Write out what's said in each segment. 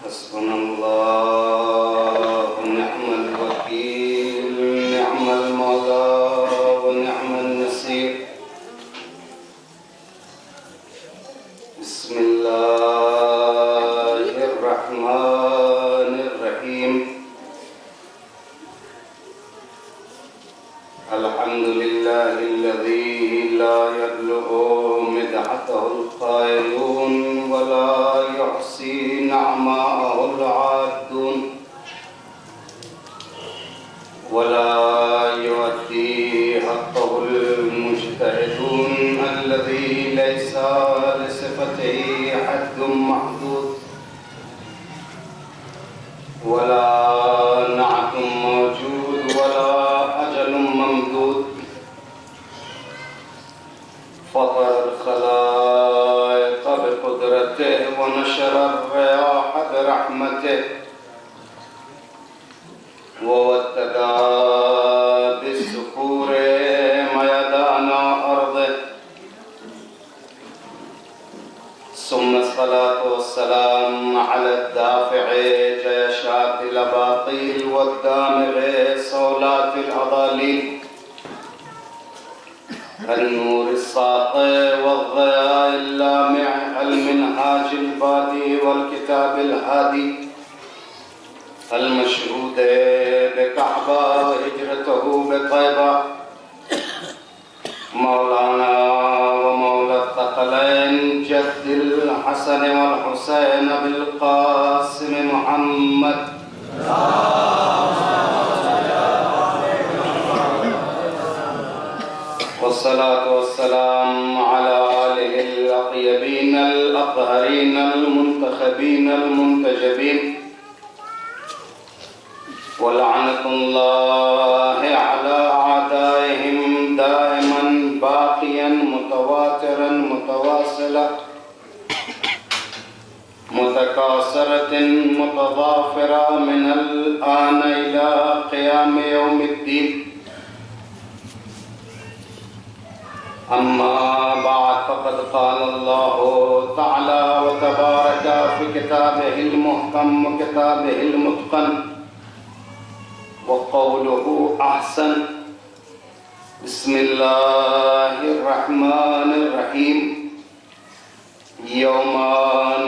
حسبنا الله ونعم الوكيل نعم المولى ونعم النصير بسم الله الرحمن الرحيم الحمد لله الذي لا يبلغ مدحته القائلون ولا يحصي نعماءه العادون ولا يؤدي حقه المجتهدون الذي ليس لصفته حد محدود ولا نعت موجود ولا أجل ممدود فطر الخلائق بقدرته ونشر الرياح برحمته ووددا بالسكور ميدان أرضه ثم الصلاة والسلام على الدافع جيشات الأباطيل والدامغ صولات الأضاليل النور الساطع والضياء اللامع المنهاج البادي والكتاب الهادي المشهود بكعبة وهجرته بطيبة مولانا ومولى الثقلين جد الحسن والحسين بالقاسم محمد والصلاة والسلام على آله الأطيبين الأطهرين المنتخبين المنتجبين ولعنة الله على أعدائهم دائما باقيا متواترا متواصلا متكاثرة متضافرة من الآن إلى قيام يوم الدين أما بعد فقد قال الله تعالى وتبارك في كتابه المحكم وكتابه المتقن وقوله أحسن بسم الله الرحمن الرحيم يوم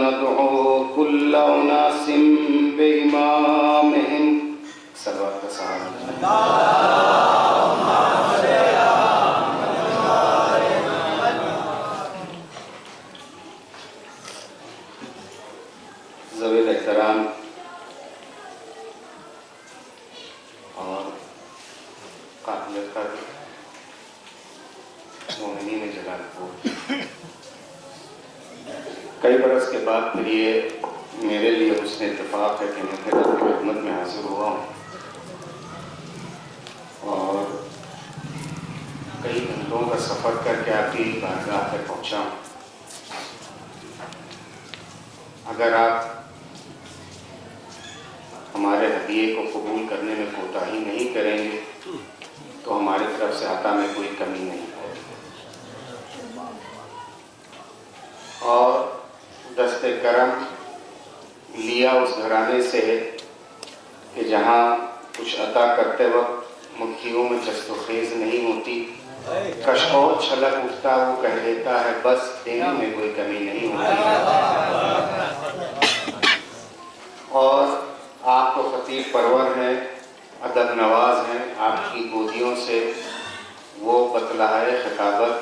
ندعو كل أناس بإمامهم صلوات ذویل احترام اور قابل قدر مومنین جلال پور، کئی برس کے بعد پھر یہ میرے لیے حسن اتفاق ہے کہ میں پھر آپ کی خدمت میں حاضر ہوا ہوں اور کئی گھنٹوں کا سفر کر کے آپ کی بارگاہ تک پہنچا ہوں۔ اگر آپ ہمارے ہدیے کو قبول کرنے میں کوتاہی نہیں کریں گے تو ہماری طرف سے عطا میں کوئی کمی نہیں ہے، اور دست کرم لیا اس گھرانے سے ہے کہ جہاں کچھ عطا کرتے وقت مٹھیوں میں جست و خیز نہیں ہوتی، کشکول چھلک اٹھتا وہ کہہ دیتا ہے بس دینے میں کوئی کمی نہیں ہوتی، اور آپ تو خطیب پرور ہیں، ادب نواز ہیں، آپ کی گودیوں سے وہ بطلہائے خطابت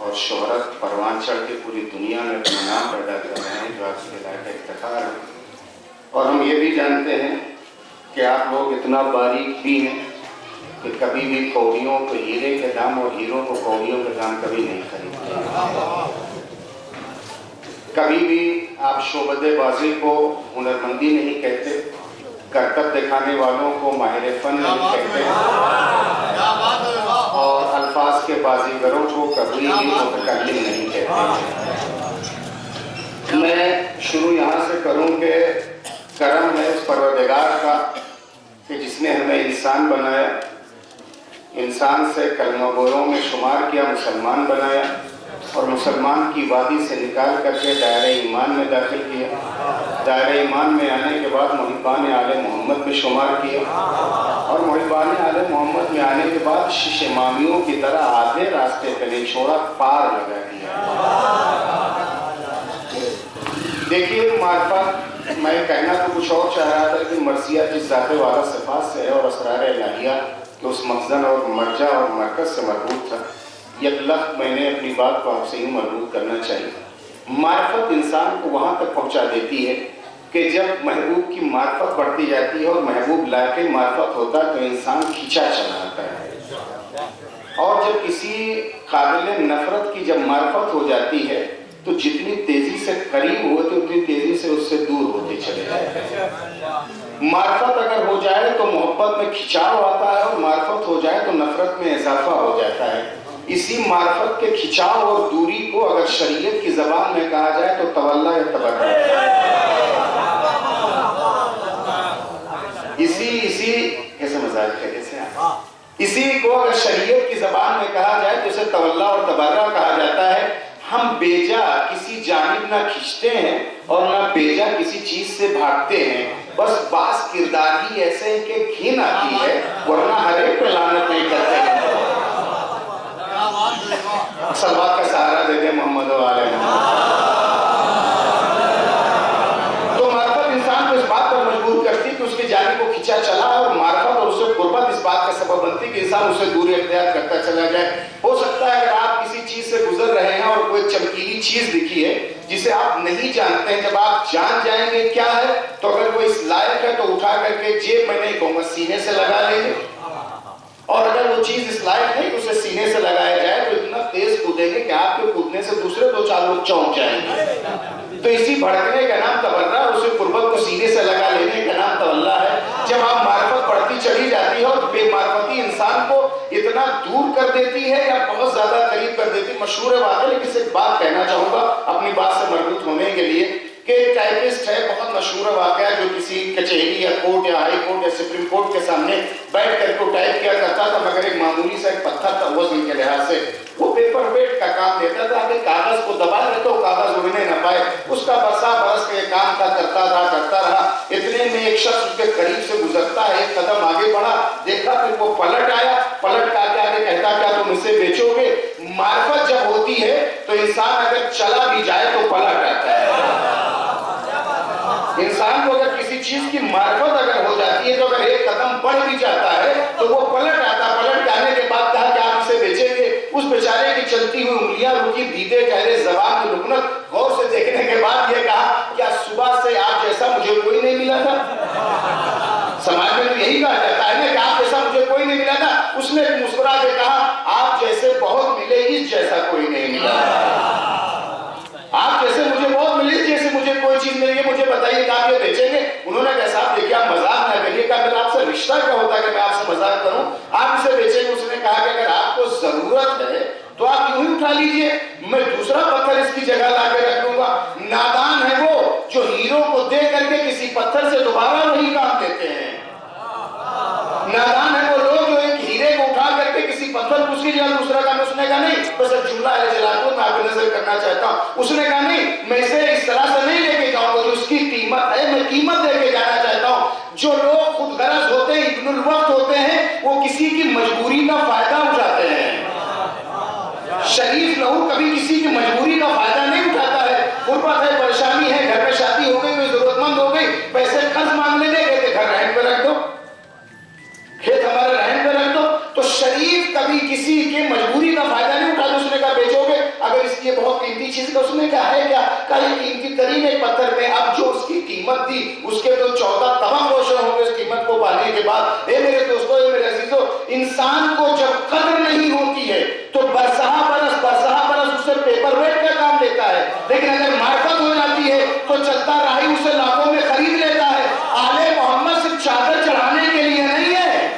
اور شہرت پروان چڑھ کے پوری دنیا میں اپنا نام پیدا کر رہے ہیں جو آپ کے لائق افتخار ہے، اور ہم یہ بھی جانتے ہیں کہ آپ لوگ اتنا باریک بھی ہیں کہ کبھی بھی کوڑیوں کو ہیرے کے دام اور ہیروں کو کوڑیوں کے دام کبھی نہیں خریدتے، کبھی بھی آپ شعبدے بازی کو ہنرمندی نہیں کہتے، کرتب دکھانے والوں کو ماہر فن نہیں کہتے، اور الفاظ کے بازیگروں کو کبھی بھی متکلم نہیں کہتے۔ میں شروع یہاں سے کروں کہ کرم ہے اس پروردگار کا کہ جس نے ہمیں انسان بنایا، انسان سے کلمہ گویوں میں شمار کیا، مسلمان بنایا، اور مسلمان کی وادی سے نکال کر کے دائرہ ایمان میں داخل کیا. دائرہ ایمان میں آنے کے بعد محبان آل محمد میں شمار کیا، اور محبان آل محمد میں آنے کے بعد شیشے مامیوں کی طرح آدھے راستے پہ نہیں چھوڑا، پار لگا دیا. دیکھیے معرفت، میں کہنا تو کچھ اور چاہ رہا تھا کہ مرثیہ جس ذات والا صفات سے ہے اور اسرار الہیہ کہ اس مخزن اور مرجع اور مرکز سے مربوط تھا، یک لفظ میں نے اپنی بات کو آپ سے یوں مربوط کرنا چاہیے. معرفت انسان کو وہاں تک پہنچا دیتی ہے کہ جب محبوب کی معرفت بڑھتی جاتی ہے اور محبوب لائق معرفت ہوتا ہے تو انسان کھینچا چلا آتا ہے. اور جب کسی قابل نفرت کی جب معرفت ہو جاتی ہے تو جتنی تیزی سے قریب ہوتے اتنی تیزی سے اس سے دور ہوتے چلے جاتے ہیں. معرفت اگر ہو جائے تو محبت میں کھچاؤ آتا ہے، اور معرفت ہو جائے تو نفرت میں اضافہ ہو جاتا ہے. اسی معرفت کے کھچاؤ اور دوری کو اگر شریعت کی زبان میں کہا جائے تو تولا یا تبرہ. کیسے مزاج ہے کیسے اسی کو اگر شریعت کی زبان میں کہا جائے تو اسے تولا اور تبرہ کہا جاتا ہے. ہم بیجا کسی جانب نہ کھنچتے ہیں اور نہ بیجا کسی چیز سے بھاگتے ہیں، بس بعض کردار ہی ایسے ہیں کہ گھن آتی ہے، ورنہ ہر ایک پہ لعنت نہیں کرتے ہیں. اصل بات کا سہارا دے دے محمد و آل محمد. تو معرفت انسان کو اس بات پر مجبور کرتی کہ اس کی جانب کو کھینچا چلا، اور معرفت اور اس سے قربت اس بات کا سبب بنتی کہ انسان اسے دوری اختیار کرتا چلا جائے. ہو سکتا ہے اگر آپ کسی چیز سے گزر رہے ہیں اور کوئی چمکیلی چیز دکھی ہے جسے آپ نہیں جانتے ہیں، جب آپ جان جائیں گے کیا ہے تو اگر وہ اس لائق ہے تو اٹھا کر کے جیب میں نہیں کہوں گا سینے سے لگا لیں گے، اور اگر وہ چیز اس لائق نہیں اسے سینے سے لگایا جائے تو اتنا تیز کودیں گے کہ آپ کے کودنے سے دوسرے دو چار لوگ چونک جائیں گے. تو اسی بھڑکنے کا نام تبرہ، اسے قربت کو سینے سے لگا لینے کا نام تولا ہے. جب آپ معرفت بڑھتی چلی جاتی ہے اور بے معرفتی انسان کو اتنا دور کر دیتی ہے یا بہت زیادہ قریب کر دیتی. مشہور واقعہ، لیکن صرف بات کہنا چاہوں گا اپنی بات سے مربوط ہونے کے لیے، کہ ایک ٹائپسٹ ہے، بہت مشہور واقعہ، جو کسی کچہری یا کورٹ یا ہائی کورٹ یا سپریم کورٹ کے سامنے بیٹھ کر کو ٹائپ کیا کرتا تھا، مگر ایک معمولی سا ایک پتھر تھا وزن کے لحاظ سے. وہ پیپر ویٹ کا کام دیتا تھا کہ کاغذ کو دبا رہے تو کاغذ اڑنے نہ پائے. اس کا برسا برس کے کام تھا، کرتا رہا. اتنے میں ایک شخص اس کے قریب سے گزرتا ہے، ایک قدم آگے بڑھا، دیکھا پھر وہ پلٹ آیا، پلٹ کے آگے کہتا کیا تم اسے بیچو گے؟ معرفت جب ہوتی ہے تو انسان اگر چلا بھی جائے تو پلٹ آتا ہے. انسان کو اگر کسی چیز کی معرفت اگر ہو جاتی ہے تو اگر ایک قدم بڑھ بھی جاتا ہے تو وہ پلٹ آتا. پلٹ آنے کے بعد کہا کہ آپ اسے بیچیں گے. اس بیچارے کی چلتی ہوئی انگلیاں رکی، دیدے چہرے، زبان کی رکنت غور سے دیکھنے کے بعد یہ کہا کیا صبح سے آپ جیسا مجھے کوئی نہیں ملا تھا؟ سماج میں تو یہی کہا جاتا ہے نا کہ آپ جیسا مجھے کوئی نہیں ملا تھا. اس نے مسکرا کے کہا آپ جیسے بہت ملے، اس جیسا کوئی نہیں ملا. آپ جیسے مجھے بہت ملی، جیسے مجھے کوئی چیز ملی ہے، مجھے بتائیے کہ آپ یہ بیچیں گے؟ انہوں نے کہا صاحب دیکھیے آپ مذاق نہ کریے. کہا میرا آپ سے رشتہ کیا ہوتا ہے کہ میں آپ سے مذاق کروں؟ آپ اسے بیچیں گے؟ اس نے کہا کہ اگر آپ کو ضرورت ہے تو آپ یوں ہی اٹھا لیجئے، میں دوسرا پتھر اس کی جگہ لا کے رکھ لوں گا. نادان ہے وہ جو ہیرو کو دے کر کے کسی پتھر سے دوبارہ وہی کام دیتے ہیں. نادان ہے وہ لوگ جو ایک ہیرے کو اٹھا کر کے کسی پتھر کو اس کی جگہ دوسرا کام. اس نے کہا نہیں، بس ایک جملہ علیہ جلال کو میں آپ کو نظر کرنا چاہتا ہوں. اس نے کہا نہیں، میں اسے اس طرح سے نہیں لے کے جاؤں گا، جو اس کی قیمت ہے میں قیمت دے کے جانا چاہتا ہوں. جو لوگ خود غرض ہوتے ہیں، ابن الوقت ہوتے ہیں، وہ کسی کی مجبوری کا فائدہ اٹھاتے ہیں. شریف لہو کبھی کسی کی مجبوری کا فائدہ نہیں اٹھاتا ہے. غربت ہے، پریشانی ہے، گھر میں شادی ہو گئی، کوئی ضرورت مند ہو گئی، پیسے قرض مانگنے لے گئے، گھر رہن پہ رکھ دو، کھیت ہمارے رہن پہ رکھ دو. تو شریف کبھی کسی کے مجبوری کا فائدہ نہیں اٹھاتا. اس نے کہا بیچو گے؟ اگر اس کی بہت قیمتی چیز کا. اس نے کہا ہے کیا؟ کہا یہ قیمتی ترین ایک پتھر میں اب جو اس کی قیمت تھی اس کے تو 14 تمام روشن ہوں گے اس قیمت کو پانے کے بعد. اے میرے دوستو، اے میرے عزیزو، انسان کو جب قدر نہیں ہوتی ہے تو برسہ برس اس سے پیپر ویٹ کا کام لیتا ہے، لیکن اگر معرفت ہو جاتی ہے تو چلتا راہی اسے لاکھوں میں خرید لیتا ہے. آل محمد صرف چادر چڑھانے کے لیے نہیں ہے،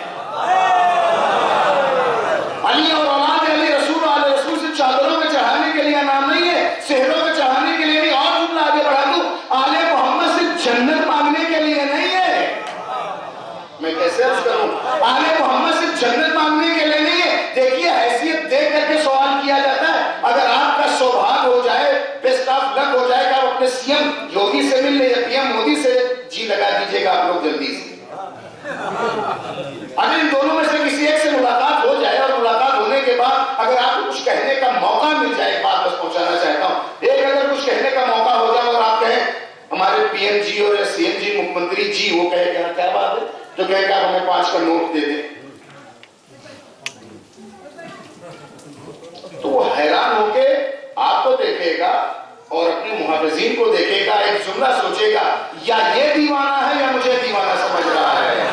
علی اور اولاد علی رسول آل رسول سے چادروں میں چڑھانے کے لیے نام نہیں ہے، سہروں میں چڑھانے کے لیے نہیں. اور جملہ آگے بڑھا دوں، آل محمد صرف جنت مانگنے کے لیے نہیں ہے. میں کیسے عرض کروں؟ آل محمد صرف جنت مانگنے کے لیے نہیں ہے. دیکھیے حیثیت دیکھ کر کے سوال کیا جاتا ہے. اگر آپ کا سی ایم یوگی سے مل رہے ہیں, پی ایم مودی سے جی لگا دیجئے گا آپ لوگ جلدی سے. اگر ان دونوں میں سے کسی ایک سے ملاقات ہو جائے اور ملاقات ہونے کے بعد اگر آپ کو کچھ کہنے کا موقع مل جائے, ایک بات بس پہنچانا چاہتا ہوں, ایک اگر کچھ کہنے کا موقع ہو جائے اور آپ کہیں ہمارے پی ایم جی اور سی ایم جی مکھ منتری جی, وہ کہے کہ کیا بات ہے, جو کہے کہ آپ ہمیں 5 کا نوٹ دے دیں, تو وہ حیران ہو کے آپ کو دیکھے گا اور اپنے محافظین کو دیکھے گا, ایک جملہ سوچے گا, یا یہ دیوانہ ہے یا مجھے دیوانہ سمجھ رہا ہے,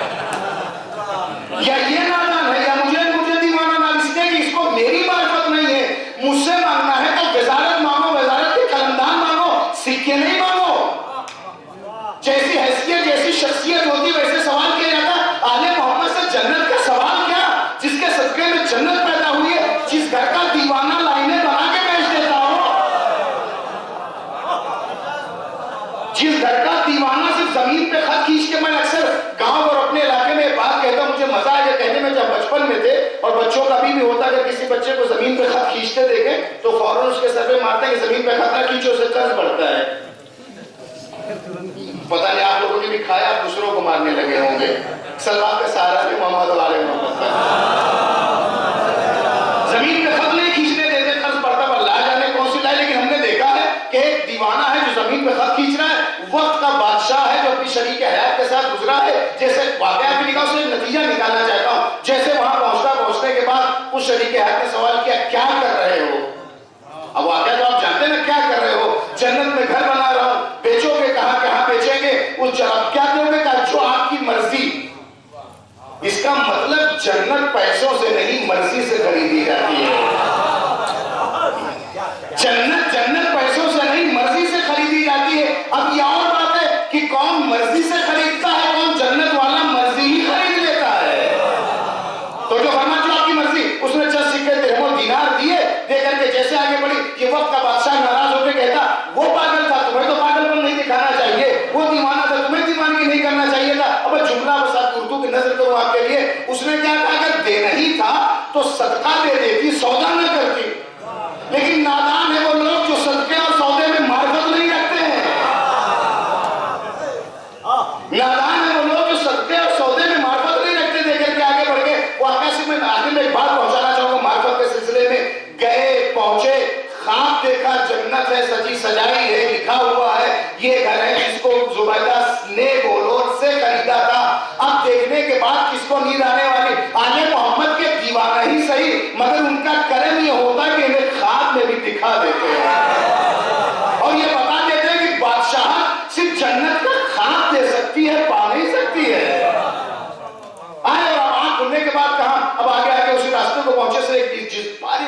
یا یہ نادان ہے یا مجھے دیوانہ نہ, اس لیے کہ اس کو میری معرفت نہیں ہے, مجھ سے مانگنا ہے تو وزارت مانگو, وزارت کے قلمدان مانگو, سکے نہیں مانگو. جیسی حیثیت جیسی شخصیت ہوتی ویسے سوال کیا جاتا. آل محمد سے جنت کا سوال کیا, جس کے صدقے میں جنت پیدا ہوئی ہے, جس گھر کا دیوانہ لائنیں بنا کے بیچ دیتا ہو, جس گھر کا دیوانہ صرف زمین پہ خط کھینچ کے, میں اکثر گاؤں اور اپنے علاقے میں بات کہتا ہوں, مجھے مزہ آیا کہنے میں, جب بچپن میں تھے اور بچوں کا بھی ہوتا ہے, اگر کسی بچے کو زمین پہ خط کھینچتے دیکھیں تو فوراً اس کے سر پہ مارتے ہیں کہ زمین پہ خط نہ کھینچو, اسے قرض بڑھتا ہے. پتہ نہیں آپ لوگوں نے بھی کھایا, آپ دوسروں کو مارنے لگے ہوں گے. سلمان کا سہارا بھی محمد والے محمد کا, زمین پہ خط نہیں کھینچنے دیتے, قرض بڑھتا, پر لا جانے کون سی لائے. لیکن ہم نے دیکھا ہے کہ ایک دیوانہ ہے جو زمین پہ خط کھینچ رہا ہے, وقت کا بادشاہ ہے جو اپنی شریک حیات کے ساتھ گزرا ہے. جیسے واقعہ کی نگاہ سے ایک نتیجہ نکالنا چاہتا ہوں, جیسے وہاں پہنچنے کے بعد اس شریک حیات نے سوال کیا, کیا کر رہے ہو؟ اب واقعہ تو آپ جانتے ہیں نا, کیا کر رہے ہو؟ جنت میں گھر بنا رہا ہوں. بیچو گے کہاں, کہاں بیچیں گے, اس جگہ کیا دو گے, کہا جو آپ کی مرضی. اس کا مطلب جنت پیسوں سے نہیں مرضی سے خریدی جاتی ہے. جنت پیسوں سے نہیں مرضی سے خریدی جاتی ہے. اب یہ اور بات ہے کہ کون مرضی سے خریدتا ہے, کون جنت والا مرضی ہی خرید لیتا ہے. تو جو فرما جو آپ کی مرضی, اس نے 10 سکے درہم و دینار دیے, دے کر کے جیسے آگے بڑھی, یہ وقت کا بادشاہ ناراض ہو کے کہتا, وہ پاگل تھا, تمہیں تو پاگل پن نہیں دکھانا چاہیے, وہ دیوانہ تھا, تمہیں دیوانگی نہیں کرنا چاہیے تھا. اب جملہ بس آپ اردو کی نظر کروں آپ کے لیے, اس نے کیا کہا, اگر دینا ہی تھا تو صدقہ دے دیتی, سودا نہ کرتی. لیکن نادان ہے وہ لوگ جو صدقے اور سودے میں معرفت نہیں رکھتے ہیں. نادان ہے وہ لوگ جو صدقے اور سودے میں معرفت نہیں رکھتے. دے کر کے آگے بڑھ گئے. وہ آکاش میں آخر میں ایک بات پہنچانا چاہوں گا معرفت کے سلسلے میں. گئے پہنچے, خواب دیکھا, جنت ہے, سجی سجائی ہے, لکھا ہوا ہے یہ گھر ہے جس کو زبیدہ نے بولور سے خریدا تھا. اب دیکھنے کے بعد کس کو نیند آنے والی, آل محمد کے دیوانہ ہی صحیح, مگر ان کا کرم یہ ہوتا کہ انہیں خواب میں بھی دکھا دیتے ہیں اور یہ بتا دیتے ہیں کہ بادشاہ صرف جنت کا خواب دے سکتی ہے, پا نہیں سکتی ہے. آئے اور آنکھ کھلنے کے بعد کہاں, اب آگے آگے اسی راستے کو پہنچے سے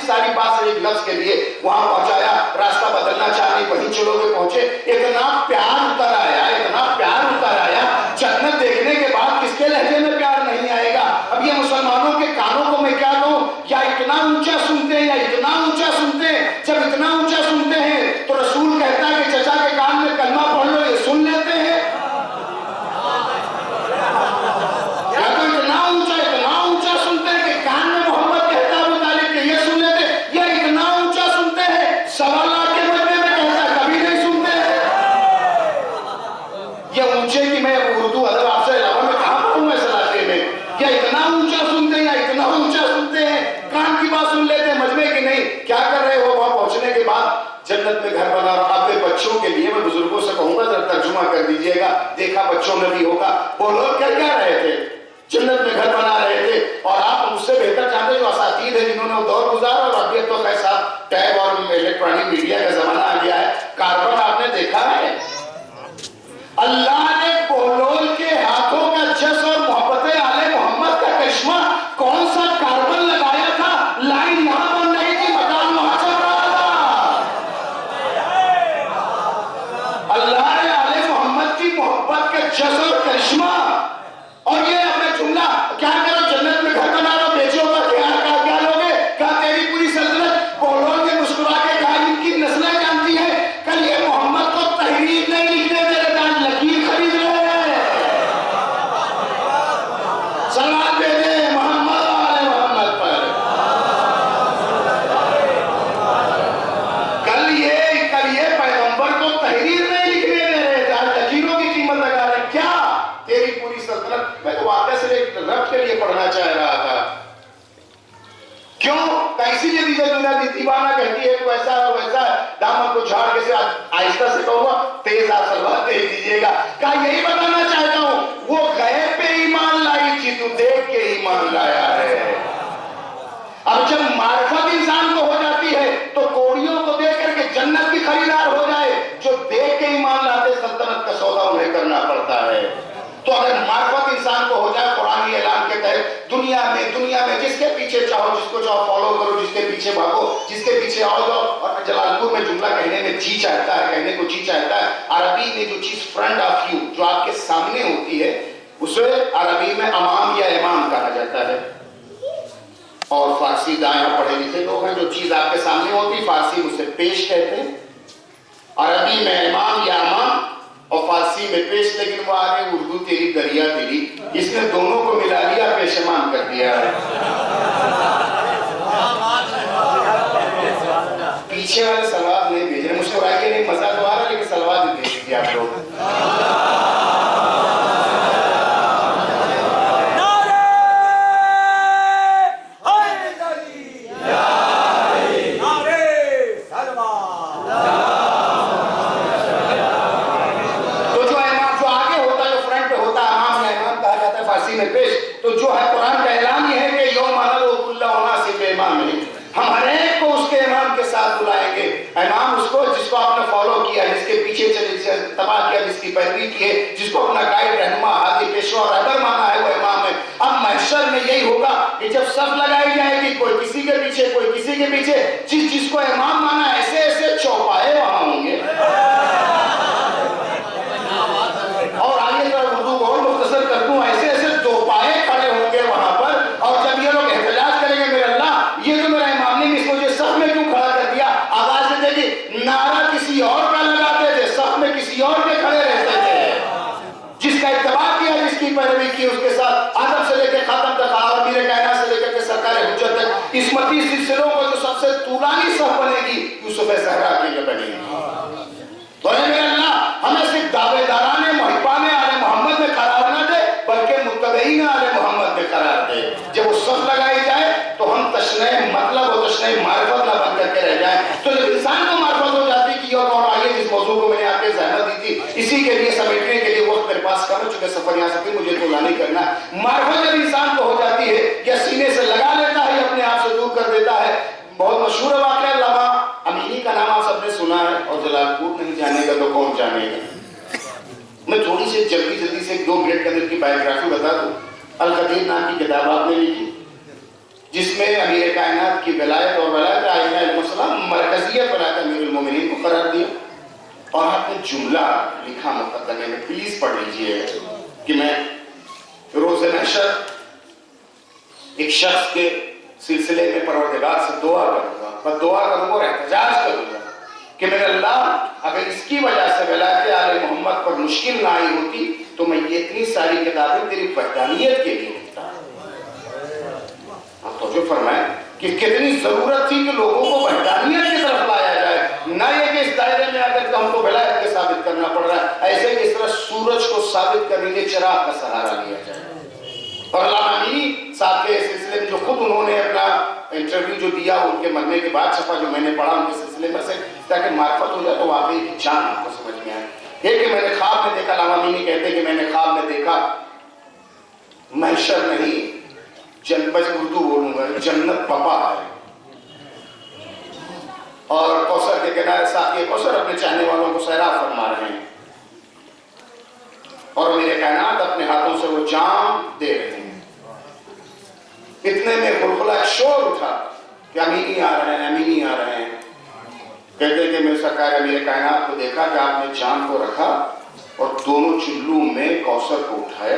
ساری بات سے ایک لفظ کے لیے وہاں پہنچایا. راستہ بدلنا چاہنے وہیں چلو گے پہنچے. اتنا پیار اتر آیا, اتنا پیار اتر آیا. جنت دیکھنے کے بعد کس کے لہجے میں پیار نہیں آئے گا. اب یہ مسلمانوں کے کانوں کو میں کیا کہوں, یا اتنا اونچا سنتے ہیں یا اتنا اونچا سنتے ہیں. جب اتنا اونچا سنتے ہیں تو رسول کہتا ہے کہ چچا کے کان میں کلمہ پڑھ لو, یہ سن لیتے ہیں. یا تو اتنا اونچا سنتے ہیں کہ کان میں محمد کہتا ہے ابو طالب کہ یہ سن لیتے, یا اتنا اونچا سنتے ہیں 1.25 کے مجمع میں کہتا ہے کبھی نہیں سنتے ہیں. یہ اونچے کی میں اردو ادب آپ سے علاوہ میں کہاں پڑھوں اس علاقے میں. یا اتنا اونچا سنتے ہیں یا اتنا اونچا سنتے ہیں, کان کی بات سن لیتے ہیں, مجمع کی نہیں. کیا کر رہے ہو؟ وہاں پہنچنے کے بعد جنت میں گھر بنا رہا. اپنے بچوں کے لیے میں بزرگوں سے کہوں گا ذرا ترجمہ کر دیجئے گا, دیکھا بچوں میں بھی ہوگا. وہ لوگ کر کیا رہے تھے, جنت میں گھر بنا رہے تھے. اور آپ مجھ سے بہتر جانتے جو اساتید ہیں جنہوں نے وہ دور گزارا, اور ابھی تو خیر صاحب ٹیب اور الیکٹرانک میڈیا کا زمانہ آ گیا ہے. کاربن آپ نے دیکھا ہے, اللہ نے بہلول کے ہاتھوں کا جس اور محبت آل محمد کا کرشمہ کون سا کاربن لگایا تھا. لائن یہاں بن رہی تھی, مکان وہاں چل رہا تھا. اللہ نے آل محمد کی محبت کا جس اور کرشمہ. اور یہ اپنے جملہ کیا کرو, جنت میں گھر بنا رہا, بیچو گا کیا لوگے, کہا تیری پوری سلطنت. بہلول نے مسکرا کے کہا ان کی نسلیں جانتی ہیں, کل یہ محمد کو تحریر نہیں لکھنے دے رہے, لکیر خرید رہے ہیں. سلام دے دے محمد والے محمد پر. کل یہ پیغمبر کو تحریر نہیں سلطنت. میں تو واقعہ سے ایک رب کے لیے پڑھنا چاہ رہا تھا. کیوں؟ اسی لیے دنیا دیوانہ کہتی ہے کہ ویسا ہے ویسا ہے. دامن کو جھاڑ کے سے آہستہ سے کہوں گا تیز آپ سلوات دے دیجیے گا. کہا یہی بتانا چاہتا ہوں وہ غیب پہ ایمان لائی تھی تو دیکھ کے ایمان لایا ہے. اب جب معرفت انسان کو ہو جاتی ہے تو کوڑیوں کو دیکھ کر کے جنت کی خریدار ہو جائے. جو دیکھ کے ایمان لاتے سلطنت کا سودا انہیں کرنا پڑتا ہے. تو اگر معرفت انسان کو ہو جائے قرآنی اعلان کے تحت دنیا میں جس کے پیچھے چاہو جس کو چاہو فالو کرو, جس کے پیچھے بھاگو, جس کے پیچھے آؤ جاؤ. اور جلال پور میں جملہ کہنے میں جی چاہتا ہے, کہنے کو جی چاہتا ہے. عربی میں جو چیز فرنٹ آف یو جو آپ کے سامنے ہوتی ہے اسے عربی میں امام یا امام کہا جاتا ہے. اور فارسی دائیں پڑھے لکھے لوگ ہیں, جو چیز آپ کے سامنے ہوتی فارسی اسے پیش کہتے ہیں, عربی میں امام یا امام اور فارسی میں پیش. لیکن وہ آگے اردو تیری دریا تیری, اس نے دونوں کو ملا لیا, پیشمان کر دیا ہے. پیچھے والے سلوات نہیں بھیج رہے, مسکرائیے نہیں, مزہ تو آ رہا ہے لیکن سلوات بھی بھیج دیے آپ لوگ. تو جو ہے قرآن کا اعلان یہ ہے کہ یوم ندعو کل اناس بامامہم, ہم ہر ایک کو اس کے امام کے ساتھ بلائیں گے. امام اس کو جس کو آپ نے فالو کیا, جس کے پیچھے چلے تباہ کیا, جس کی پیروی کی ہے, جس کو اپنا گائیڈ رہنما ہادی پیشوا اور رہبر مانا ہے, وہ امام ہے. اب محشر میں یہی ہوگا کہ جب صف لگائی جائے گی, کوئی کسی کے پیچھے کوئی کسی کے پیچھے, جس کو امام مانا ایسے ایسے چوپائے وہاں ہوں گے. اور آگے ذرا اردو کو اور مختصر کر دوں, ایسے ایسے دو پائے کھڑے ہوں گے وہاں پر. اور جب یہ لوگ احتجاج کریں گے میرے اللہ یہ تو میرا امام نے اس کو یہ صف میں کیوں کھڑا کر دیا, آواز دے گی نعرہ کسی اور کا لگاتے تھے, صف میں کسی اور کے کھڑے رہتے تھے. جس کا اتباع کیا, جس کی پیروی کی, اس کے ساتھ آدم سے لے کے خاتم تک, اور امیر کائنات سے لے کر کے سرکار حجت تک اسمتی سلسلوں کو جو سب سے طولانی صف بنے گی یوسف زہرا کے لیے بنے گی. تو اے میرے اللہ ہمیں صرف دعوے داران محبان آل محمد میں قرار نہ دے بلکہ متبعین آل محمد میں قرار دے. جب وہ صف لگائی جائے تو ہم تشنہ مطلب اور تشنہ معرفت نہ بن کر کے رہ جائیں. تو جب انسان کو معرفت ہو جاتی کہ یہ کون آئیے, جس موضوع کو میں نے آپ کے زحمت دی تھی اسی کے لیے سمیٹنے کے لیے وقت میرے پاس کم ہے, چونکہ سفر یہاں سے پھر مجھے طولہ نہیں کرنا. معرفت جب انسان کو ہو جاتی ہے یا سینے سے لگا لیتا ہے یا اپنے آپ سے دور کر دیتا ہے. بہت مشہور واقعہ علامہ امینی کا نام آپ سب نے سنا ہے, اور جلال پور نہیں جانے گا تو کون جانے گا. میں تھوڑی سی جلدی سے 2 منٹ کے اندر کی بایوگرافی بتا دوں. القدیر نام کی کتاب آپ نے لکھی جس میں امیر کائنات کی ولایت اور ولایت عائشہ علیہ السلام مرکزیت ولایت امیر المومنین کو قرار دیا. اور آپ نے جملہ لکھا مقدمے میں, پلیز پڑھ لیجئے کہ میں روز محشر ایک شخص کے سلسلے میں پروردگار سے دعا کروں گا, بس دعا کروں گا اور احتجاج کروں گا کہ میرے اللہ اگر اس کی وجہ سے ولایت آل محمد پر مشکل نہ آئی ہوتی تو میں یہ اتنی ساری کتابیں تیری وحدانیت کے لیے لکھتا. آپ توجہ فرمائیں کہ کتنی ضرورت تھی کہ لوگوں کو وحدانیت کی طرف لایا جائے, نہ یہ کہ اس دائرے میں اگر ہم کو ولایت کے ثابت کرنا پڑ رہا ہے, ایسے کہ اس طرح سورج کو ثابت کرنے کے چراغ کا سہارا لیا جائے. اور علامہ امینی صاحب کے سلسلے میں جو خود انہوں نے اپنا انٹرویو جو دیا ان کے مرنے کے بعد چھپا, جو میں نے پڑھا ان کے سلسلے میں سے, تاکہ معرفت ہو جائے تو واقعی جان آپ کو سمجھ میں آئے. یہ کہ میں نے خواب میں دیکھا, علامہ امینی کہتے کہ میں نے خواب میں دیکھا محشر نہیں, بس اردو بولوں گا, جنت پپا ہے اور کوثر کے کنارے ساتھ کوثر اپنے چاہنے والوں کو سیراب فرما رہے ہیں, اور میرے کائنات اپنے ہاتھوں سے وہ جام دے رہے ہیں. اتنے میں خلخلہ شور اٹھا کہ امینی آ رہے ہیں, امینی آ رہے ہیں. کہتے کہ میرے سرکار میرے کائنات کو دیکھا کہ آپ نے جام کو رکھا اور دونوں چلوں میں کوثر کو اٹھایا.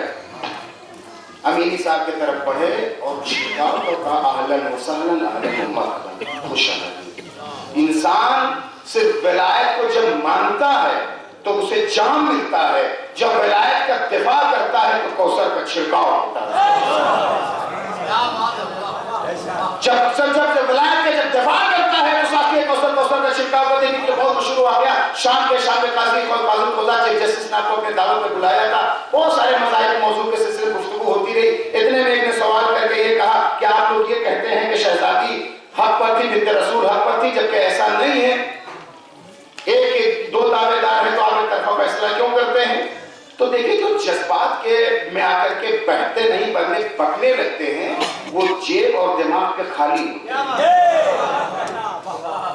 امینی صاحب کی طرف پڑھے اور چھڑکا تو کہا اہلاً وسہلاً اہلاً ومرحباً, خوش آمدید. انسان صرف ولایت کو جب مانتا ہے تو اسے جام ملتا ہے, جب ولایت کا دفاع کرتا ہے تو کوثر کا چھڑکاؤ ہوتا ہے. جب ولایت کا جب دفاع کرتا ہے تو ساتھ کوثر کا چھڑکاؤ کرتے ہیں. کہ بہت مشہور واقعہ شام کے قاضی قاضی قضا چیف جسٹس نے آپ کو اپنے دعوت پہ بلایا تھا, بہت سارے مذاہب موضوع کے جبکہ ایسا نہیں ہے. ایک دو دعوے دار ہیں تو آپ ایک طرفہ فیصلہ کیوں کرتے ہیں؟ تو دیکھیں جو جذبات کے میں آ کر کے بہتے نہیں بلکہ پکنے لگتے ہیں وہ جیب اور دماغ کے خالی ہوتے ہیں.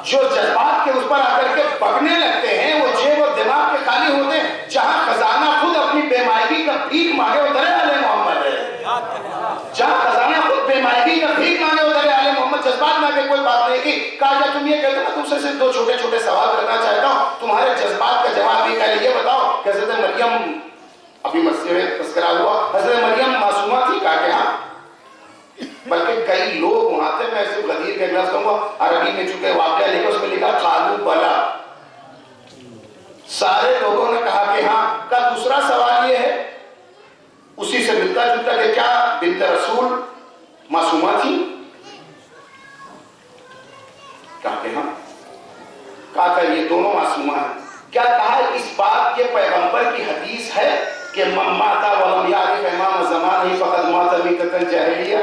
جو جذبات کے اس پر آ کر کے پکنے لگتے ہیں وہ جیب اور دماغ کے خالی ہوتے ہیں. جہاں خزانہ خود اپنی بے مائگی کا بھیک مانگے ادھر آل محمد ہے. جہاں خزانہ خود بے مائگی کا بھیک مانگے ادھر آل محمد. جذبات میں آگے کوئی بات نہیں کی. کہا کہ تم یہ کہتے میں تم سے صرف دو چھوٹے چھوٹے سوال کرنا چاہتا ہوں, تمہارے جذبات کا جواب بھی. پہلے یہ بتاؤ کہ حضرت مریم, ابھی مسجد میں تذکرہ ہوا, حضرت مریم معصومہ تھی؟ کہا کہ ہاں. بلکہ کئی لوگ وہاں تھے, میں صرف غدیر کے انداز کہوں گا, عربی میں چونکہ واقعہ لکھا اس میں لکھا قالوا بلا. سارے لوگوں نے کہا کہ ہاں. کا دوسرا سوال یہ ہے اسی سے ملتا جلتا کہ کیا بنت رسول معصومہ تھی؟ کہا کہ ہاں. کہا کہ یہ دونوں معصومہ ہیں. کیا کہا اس بات یہ پیغمبر کی حدیث ہے کہ من مات ولم یعرف امام زمانہ فقد مات میتۃ جاہلیہ؟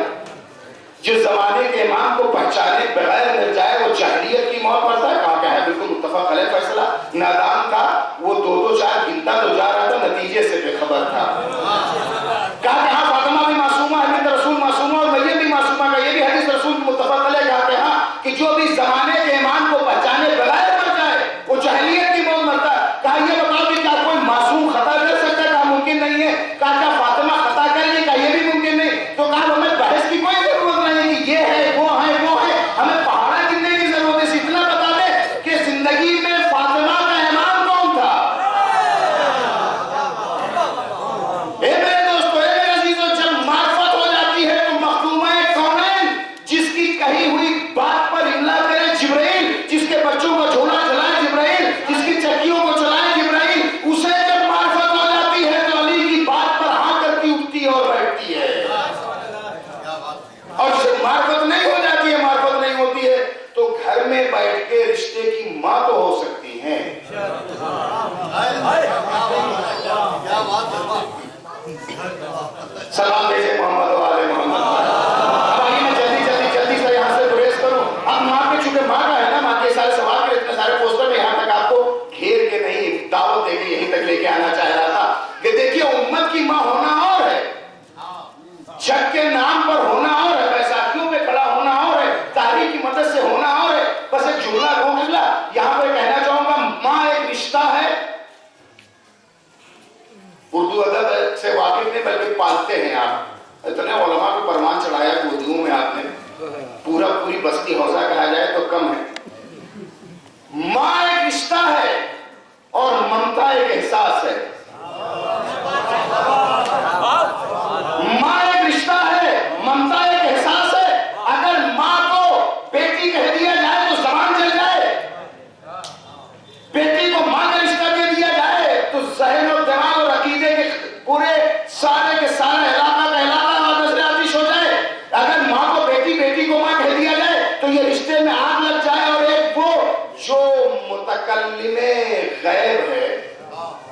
جو زمانے کے امام کو پہچانے بغیر مر جائے وہ جاہلیت کی موت مرتا ہے. کہا کہ ہے بالکل متفق علیہ فیصلہ. نادان تھا وہ, دو دو چار گنتا تو جا رہا تھا, نتیجے سے بے خبر تھا. کہا کہ ہاں فاطمہ بھی معصومہ ہے, بنت رسول معصومہ, اور مریم بھی معصومہ. کا یہ بھی حدیث رسول کی متفق علیہ. کہا کہ ہاں کہ جو بھی زمانے کے امام کو پہچانے بغیر مر جائے وہ جاہلیت کی موت مرتا ہے. کہا یہ بتاؤ کہ کیا کوئی معصوم خطا کر سکتا ہے؟ کہا ممکن نہیں ہے. کہا کیا فاطمہ خطا کر لی؟ کہا یہ بھی ممکن نہیں. تو کہا ہمیں بحث کی کوئی ضرورت نہیں کہ یہ ہے وہ ہے وہ ہے, ہمیں پہاڑا گننے کی ضرورت ہے. اتنا بتا دے کہ زندگی میں فاطمہ کا امام کون تھا. اے میرے دوستو, اے میرے عزیزو, جب معرفت ہو جاتی ہے تو مخدومہ کونین جس کی کہی ہوئی بات پر املا کرے جبرائیل, جس کے بچوں کو جھولا جلائے جبرائیل, جس کی چکیوں کو چلائے جبرائیل, اسے جب معرفت ہو جاتی ہے تو علی کی بات پر ہاں کرتی اٹھتی اور بیٹھتی ہے. اور جب معرفت نہیں ہو جاتی ہے, معرفت نہیں ہوتی ہے, تو گھر میں بیٹھ کے رشتے کی ماں تو ہو سکتی ہیں. سلام بھیجے محمد و آل محمد. اب آئیے میں جلدی سے یہاں سے گریز کروں. اب ماں کے چونکہ ماں کا ہے نا, ماں کے سارے سوال کے اتنے سارے پوسٹر میں یہاں تک آپ کو گھیر کے نہیں دعوت دے کے یہیں تک لے کے آنا چاہ رہا تھا کہ دیکھیے امت کی ماں ہونا اور ہے, جگ کے نام پر ہونا اور ہے, بیساکھیوں پہ کھڑا ہونا اور ہے, تاریخ کی مدد سے ہونا اور ہے. بس ایک جملہ کہوں گا یہاں پہ کہنا چاہوں گا, ماں ایک رشتہ ہے. اردو ادب سے واقف نہیں بلکہ پالتے ہیں آپ. اتنے علماء کو پروان چڑھایا اردو میں آپ نے, پوری بستی حوضہ کہا جائے تو کم ہے. ماں ایک رشتہ ہے اور ممتا ایک احساس ہے. ماں ایک رشتہ ہے, ممتا ایک احساس ہے. اگر ماں کو بیٹی کہہ دیا جائے تو زبان چل جائے, بیٹی کو ماں کا رشتہ دے دیا جائے تو ذہن اور دماغ اور عقیدے کے پورے سارے کے سارے علاقہ کا علاقہ اور نظر آتش ہو جائے. اگر ماں کو بیٹی کو ماں کہہ دیا جائے تو یہ رشتے میں آگ لگ جائے. اور ایک وہ جو متکلم غیب ہے,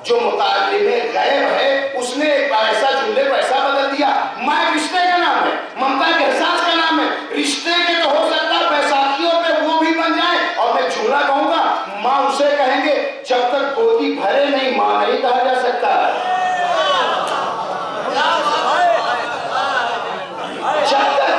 جو متعلم غیب ہے, اس نے ایسا جملے کو ایسا بدل دیا. ماں ایک رشتے کا نام ہے, ممتا کے احساس کا نام ہے. رشتے کے تو ہو سکتا ہے بیساکھیوں پہ وہ بھی بن جائے. اور میں جملہ کہوں گا, ماں اسے کہیں گے جب تک گودی بھرے نہیں ماں نہیں کہا جا سکتا.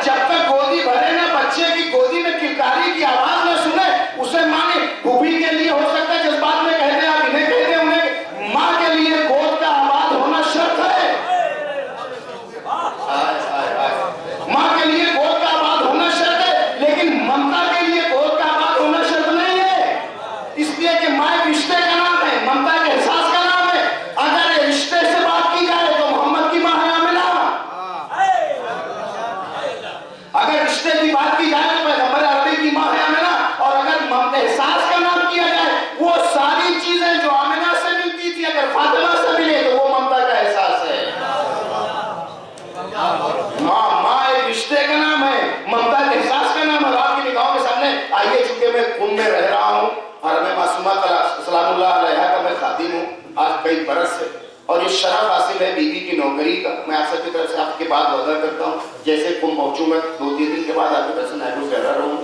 جب تک گودی بھرے نا, بچے کی گودی میں کلکاری کی آواز نہ سنے, اسے ماں نے بھوبی کے لیے ہو سکتا ہے جذبات میں کہتے ہیں, آپ انہیں کہتے ہیں, انہیں ماں کے لیے گود کا آواز ہونا شرط ہے. ماں کے لیے گود کا آواز ہونا شرط ہے, لیکن ممتا کے لیے گود کا آواز ہونا شرط نہیں ہے. اس لیے کہ ماں ایک رشتے کا نام ہے, ممتا کے احساس کا نام ہے. اگر رشتے سے بات کی جائے تو محمد کی ماں ہے آمنہ. اگر رشتے کی بات کی جائے تو پیغمبر عربی کی ماں ہے آمنہ. اور اگر احساس کا نام کیا جائے, وہ ساری چیزیں جو آمنہ سے ملتی تھی اگر فاطمہ سے ملے تو وہ ممتا کا احساس ہے. ماں ایک رشتے کا نام ہے, ممتا کے احساس کا نام ہے. آپ کی نگاہوں کے سامنے آئیے, چونکہ میں خون میں رہ رہا ہوں, حرم معصومہ سلام اللہ علیہا کا میں خادم ہوں آج کئی برس سے, اور یہ شرف حاصل ہے بیوی کی نوکری کا. میں آپ سب کی طرف سے آپ کے بعد وعدہ کرتا ہوں, جیسے قم پہنچوں گا 2-3 دن کے بعد آپ کی طرف سے نیروز کہہ رہا ہوں.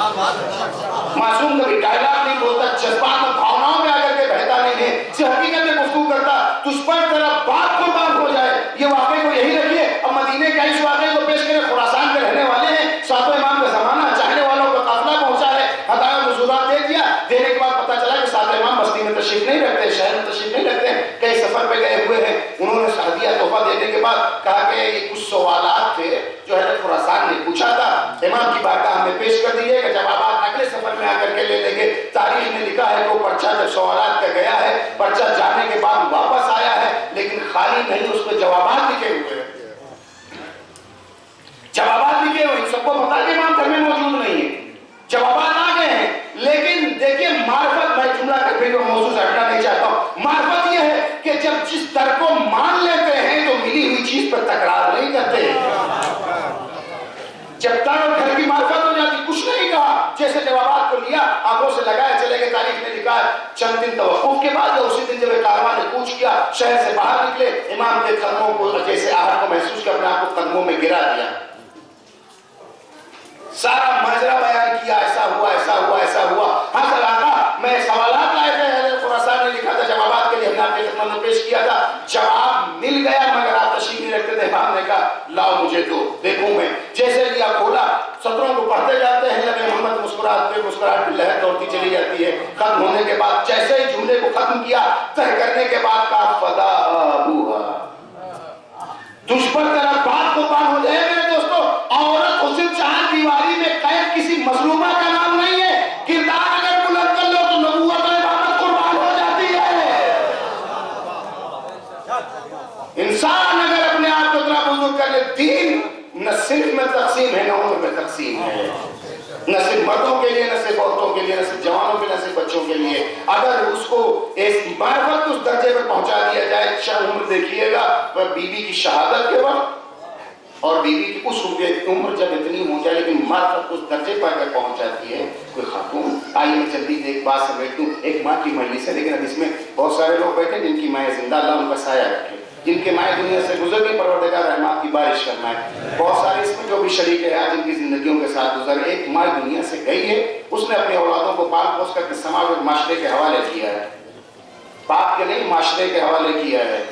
معصوم کبھی ڈائلاگ نہیں بولتا، جذبات اور بھاوناؤں میں آگر کے بہتا نہیں ہے، صرف حقیقت میں گفتگو کرتا، تجھ پر تیرا باپ قربان ہو جائے۔ یہ واقعے کو یہی رکھیے۔ اب مدینے کے اس واقعے کو پیش کریں، خراسان کے رہنے والے ہیں، ساتویں امام کا زمانہ، چاہنے والوں کا قافلہ پہنچا ہے، ہدایات و حضورات دے دیا، دینے کے بعد پتہ چلا کہ ساتویں امام بستی میں تشریف نہیں رکھتے، شہر میں تشریف نہیں رکھتے، کئی سفر پہ گئے ہوئے ہیں۔ انہوں نے ہدیہ تحفہ دینے کے بعد کہا کہ یہ کچھ سوالات تھے جو حضرت خراسان نے پوچھا تھا، امام کی بارگاہ ہمیں پیش کر دیے کہ جوابات اگلے سفر میں آ کر کے لے لیں گے۔ تاریخ میں لکھا ہے کہ وہ پرچہ جب سوالات کا گیا ہے، پرچہ جانے کے بعد واپس آیا ہے، لیکن خالی نہیں، اس پہ جوابات لکھے ہوئے ہیں، جوابات لکھے ہوئے ہیں۔ سب کو پتا کہ امام گھر میں موجود نہیں ہے، جوابات آ گئے ہیں، لیکن دیکھیے معرفت، میں جملہ کر کے موضوع سے ہٹنا نہیں چاہتا ہوں، معرفت یہ ہے کہ جب جس در کو مان لیتے ہیں تو ملی ہوئی چیز پر تکرار نہیں کرتے۔ جب در اور گھر کی معرفت ہو جاتی، کچھ نہیں کہا، جیسے جوابات کو لیا، آنکھوں سے لگائے چلے گئے۔ تاریخ میں لکھا ہے چند دن توقف کے بعد یا اسی دن جب کارواں نے کوچ کیا، شہر سے باہر نکلے، امام کے قدموں کو جیسے آہٹ کو محسوس کر اپنے آپ کو قدموں میں گرا دیا، سارا ماجرا بیان کیا، ایسا ہوا ایسا ہوا ایسا ہوا۔ حضرت آقا میں سوالات لائے تھے، حضرت خراسان نے لکھا تھا، جوابات کے لیے ہم نے آپ کی خدمت میں پیش کیا تھا، جواب مل گیا مگر آپ تشریف نہیں رکھتے تھے۔ امام نے کہا لاؤ مجھے دو، دیکھوں میں، جیسے لیا کھولا، سطروں کو پڑھتے جاتے ہیں، نبی محمد مسکراہٹ کی لہر دوڑتی چلی جاتی ہے۔ ختم ہونے کے بعد جیسے ہی جملے کو ختم کیا، طے کرنے کے بعد کہا فدا ابوہا، تجھ پر تیرا باپ قربان ہو جائے۔ میرے دوستو، عورت حسن چاند دیواری میں قید کسی مظلومہ کا نام نہیں ہے، کردار اگر بلند کر لو تو نبوت و امامت قربان ہو جاتی ہے۔ انسان اگر اپنے آپ کو اتنا بزرگ کر لے، دین نہ صرف میں تقسیم ہے، نہ عمر میں تقسیم ہے، نہ صرف مردوں کے لیے، نہ صرف عورتوں کے لیے، نہ صرف جوانوں کے لیے، نہ صرف بچوں کے لیے۔ اگر اس کو اس معرفت اس درجے پر پہنچا دیا جائے، عمر دیکھیے گا بی بی کی شہادت کے وقت اور بی بی کی اس عمر جب اتنی ہو جائے، لیکن معرفت اس درجے پر اگر پہنچ جاتی ہے کوئی خاتون، آئیے میں جلدی ایک بات سمیٹ دوں، ایک ماں کی مجلس ہے، لیکن اب اس میں بہت سارے لوگ بیٹھے جن کی مائیں زندہ، اللہ ان کا سایہ رکھے، جن کے مائیں دنیا سے گزر گئی، پروردگار رحمات کی بارش کرنا ہے۔ بہت سارے اس میں جو بھی شریک ہے آج ان کی زندگیوں کے ساتھ گزر، ایک ماں دنیا سے گئی ہے، اس نے اپنی اولادوں کو پال پوس کر کے سماج معاشرے کے حوالے کیا ہے، باپ کے نہیں معاشرے کے حوالے کیا ہے۔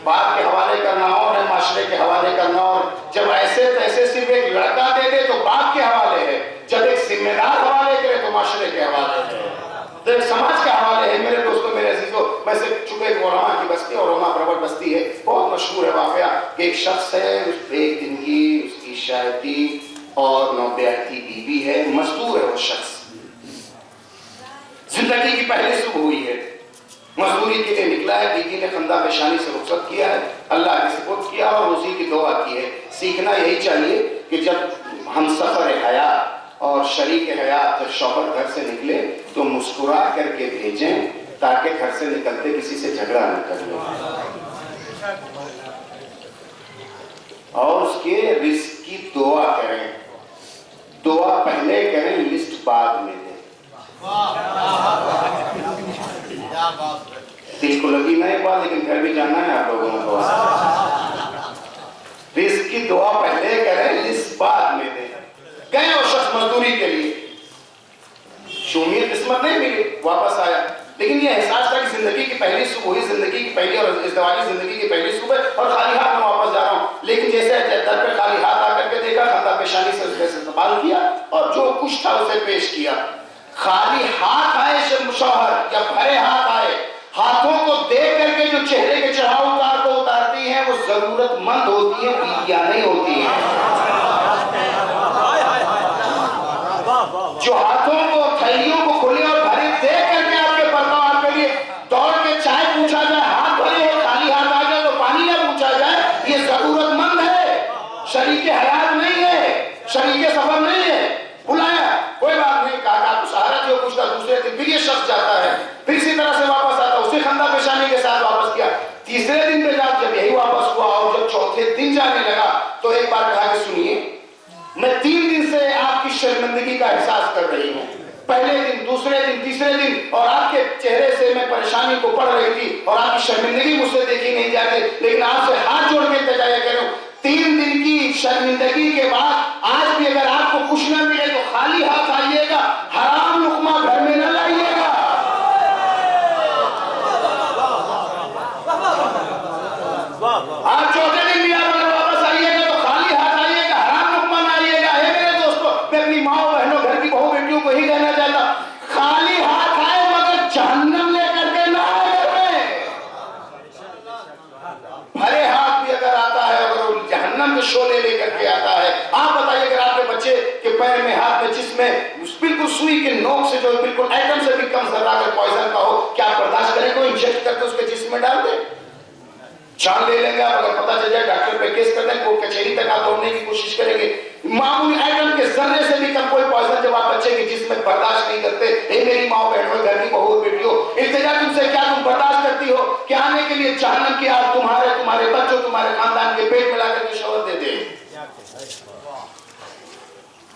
باپ کے حوالے کرنا اور ہے، معاشرے کے حوالے کرنا اور، جب ایسے تیسے صرف ایک لڑکا دے دے تو باپ کے حوالے ہے، جب ایک ذمہ دار حوالے کرے تو معاشرے کے حوالے ہے، تو ایک سماج کے حوالے ہے۔ میرے دوستوں، میرے عزیزوں، میں سے چونکہ ایک علماء کی بستی اور علماء پرور بستی ہے، بہت مشہور ہے واقعہ کہ ایک شخص ہے، ایک دن کی اس کی شاعری اور 9 بیاتی بیوی ہے، مزدور ہے وہ شخص، زندگی کی پہلی صبح ہوئی ہے، مزدوری کے لیے نکلا ہے، بیوی نے خندہ پیشانی سے رخصت کیا ہے، اللہ کے سپرد کیا اور روزی کی دعا کی ہے۔ سیکھنا یہی چاہیے کہ جب ہم سفر حیات اور شریک حیات شوہر گھر سے نکلے تو مسکرا کر کے بھیجیں تاکہ گھر سے نکلتے کسی سے جھگڑا نہ کر لیں، اور اس کے رزق کی دعا کریں، دعا پہلے کریں، لسٹ بعد میں دیں۔ دل کو لگی نہ یہ بات، لیکن گھر بھی جاننا ہے آپ لوگوں کو، رزق کی دعا پہلے کریں، لسٹ بعد میں دیں۔ گئے وہ شخص مزدوری کے لیے، شومیت قسمت نہیں ملی، واپس آیا، لیکن یہ احساس تھا کہ زندگی کی پہلی صبح ہوئی، زندگی کی پہلی اور ازدواجی زندگی کی پہلی صبح، اور خالی ہاتھ میں واپس جا رہا ہوں۔ لیکن جیسے در پہ خالی ہاتھ آ کر کے دیکھا، خندہ پیشانی سے اس کا استقبال کیا اور جو کچھ تھا اسے پیش کیا۔ خالی ہاتھ آئے شوہر یا بھرے ہاتھ آئے، ہاتھوں کو دیکھ کر کے جو چہرے کے چڑھاؤ اتار کو اتارتی ہیں وہ ضرورت مند ہوتی ہیں، بیویاں نہیں ہوتی ہیں۔ جو ہاتھوں کو، تھیلیوں کو کھلے اور بھرے دیکھ کر کے آپ کے پرتوار کے لیے دوڑ کے چائے پوچھا جائے، ہاتھ بھرے ہو خالی ہاتھ آ جائے تو پانی نہ پوچھا جائے، یہ ضرورت مند ہے، شریک حیات نہیں ہے، شریک سفر نہیں ہے۔ بلایا، کوئی بات نہیں، کہا تو سہارا جو کچھ تھا، دوسرے دن پھر یہ شخص جاتا ہے، پھر اسی طرح سے واپس آتا، اسے خندہ پیشانی کے ساتھ واپس کیا۔ تیسرے دن پہ جب یہی واپس ہوا اور جب چوتھے دن جانے لگا تو ایک بار کہا کہ سنیے، میں 3 دن سے آپ کی شرمندگی کا احساس کر رہی ہوں، پہلے دن، دوسرے دن، تیسرے دن، اور آپ کے چہرے سے میں پریشانی کو پڑھ رہی تھی اور آپ کی شرمندگی مجھ سے دیکھی نہیں جا رہی، لیکن آپ سے ہاتھ جوڑ کے التجا کر رہا ہوں، 3 دن کی شرمندگی کے بعد آج بھی اگر آپ کو کچھ نہ ملے تو خالی ہاتھ آئیے گا، میں شعلے لے کر کے آتا ہے. آپ بتائیے اگر آپ کے بچے کے پیر میں ہاتھ میں جس میں بالکل سوئی کے نوک سے جو بالکل ایٹم سے بھی کم ذرہ اگر پوائزن کا ہو, کیا آپ برداشت کریں گے؟ انجیکٹ کر کے اس کے جسم میں ڈال دیں, جان لے لیں گے آپ. اگر پتہ چل جائے ڈاکٹر پہ کیس کر دیں, کوئی کچہری تک آپ دوڑنے کی کوشش کریں گے. معمولی ایٹم کے ذرے سے بھی کم کوئی پوائزن جب آپ بچے کے جسم میں برداشت نہیں کرتے. اے میری ماں بہنوں, گھر کی بہو بیٹیوں, التجا تم سے کیا تم برداشت کرتی ہو کہ آنے کے لیے جہنم کی آگ تمہارے بچوں تمہارے خاندان کے پیٹ میں لا کر کے شوہر دے دے؟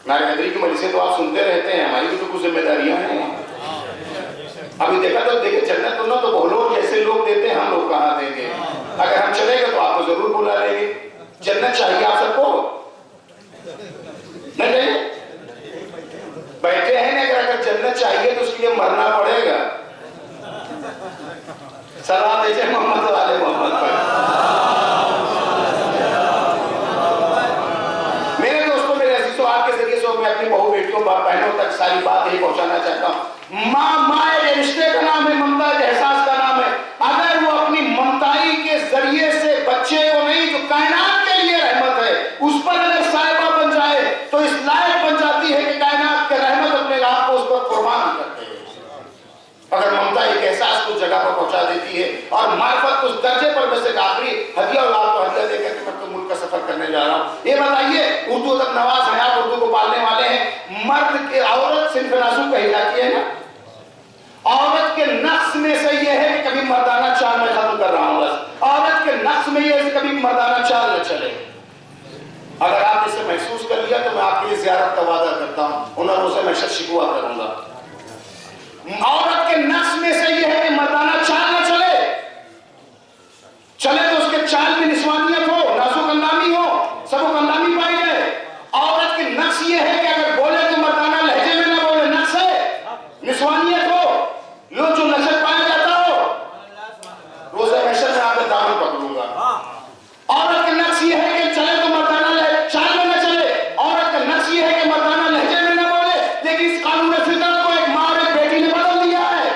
ہمارے حیدری کی مجلسیں تو آپ سنتے رہتے ہیں, ہماری بھی تو کچھ ذمہ داریاں ہیں. ابھی دیکھا تو دیکھیں جنت تو نہ تو بہلول جیسے لوگ دیتے ہیں, ہم لوگ کہاں دیں گے؟ اگر ہم چلے گئے تو آپ کو ضرور بلا لیں گے. جنت چاہیے آپ سب کو, نہیں چاہیے؟ بیٹھے ہیں نا, اگر جنت چاہیے تو اس کے لیے مرنا پڑے گا. سلام دیجیے محمد والے محمد پر. میرے دوستوں, میرے عزیزوں, آپ کے ذریعے سے میں اپنی بہو بیٹیوں باپ بہنوں تک ساری بات یہی پہنچانا چاہتا ہوں. ماں ایک رشتے کا نام ہے, ممتا ایک احساس کا نام ہے. اگر وہ اپنی ممتائی کے ذریعے سے بچے کو نہیں, جو کائنات کے لیے رحمت ہے, اس پر اگر صاحبہ بن جائے تو اس لائق بن جاتی ہے کہ کائنات کے رحمت اپنے آپ کو اس پر قربان کرتے ہیں. اگر ممتا ایک احساس کو جگہ پر پہنچا دیتی ہے اور معرفت اس درجے پر, میں سے آخری ہدیہ اور آپ کو ہدیہ دے کر کے میں تو ملک کا سفر کرنے جا رہا ہوں. یہ بتائیے, اردو ادب نواز ہیں آپ, اردو کو پالنے والے ہیں. مرد کے عورت صنف نازک کہی جاتی ہے نا. عورت کے نقص میں سے یہ ہے کہ کبھی مردانہ چال میں ختم کر رہا ہوں بس. عورت کے نقص میں یہ ہے کہ کبھی مردانہ چال نہ چلے. اگر آپ اسے محسوس کر لیا تو میں آپ کے لیے زیارت کا وعدہ کرتا ہوں, ان روزے میں شک شکوا کروں گا. عورت کے نقص میں سے یہ ہے کہ مردانہ چال نہ چلے. چلے تو اس کے چال میں نسوانیت ہو, نازک اندامی ہو, سبک اندامی پائی جائے. عورت کے نقص یہ ہے کہ اگر بولے تو مردانہ لہجے میں نہ بولے, نقص ہے. نسوانیت ہو, لو جو نشر پایا جاتا ہو, روزہ محشر میں آپ کا دامن پکڑوں گا. عورت کا نقص یہ ہے کہ چلے تو مردانہ چال میں نہ چلے. عورت کا نقص یہ ہے کہ مردانہ لہجے میں نہ بولے. لیکن اس قانون فطرت کو ایک ماں اور ایک بیٹی نے بدل دیا ہے.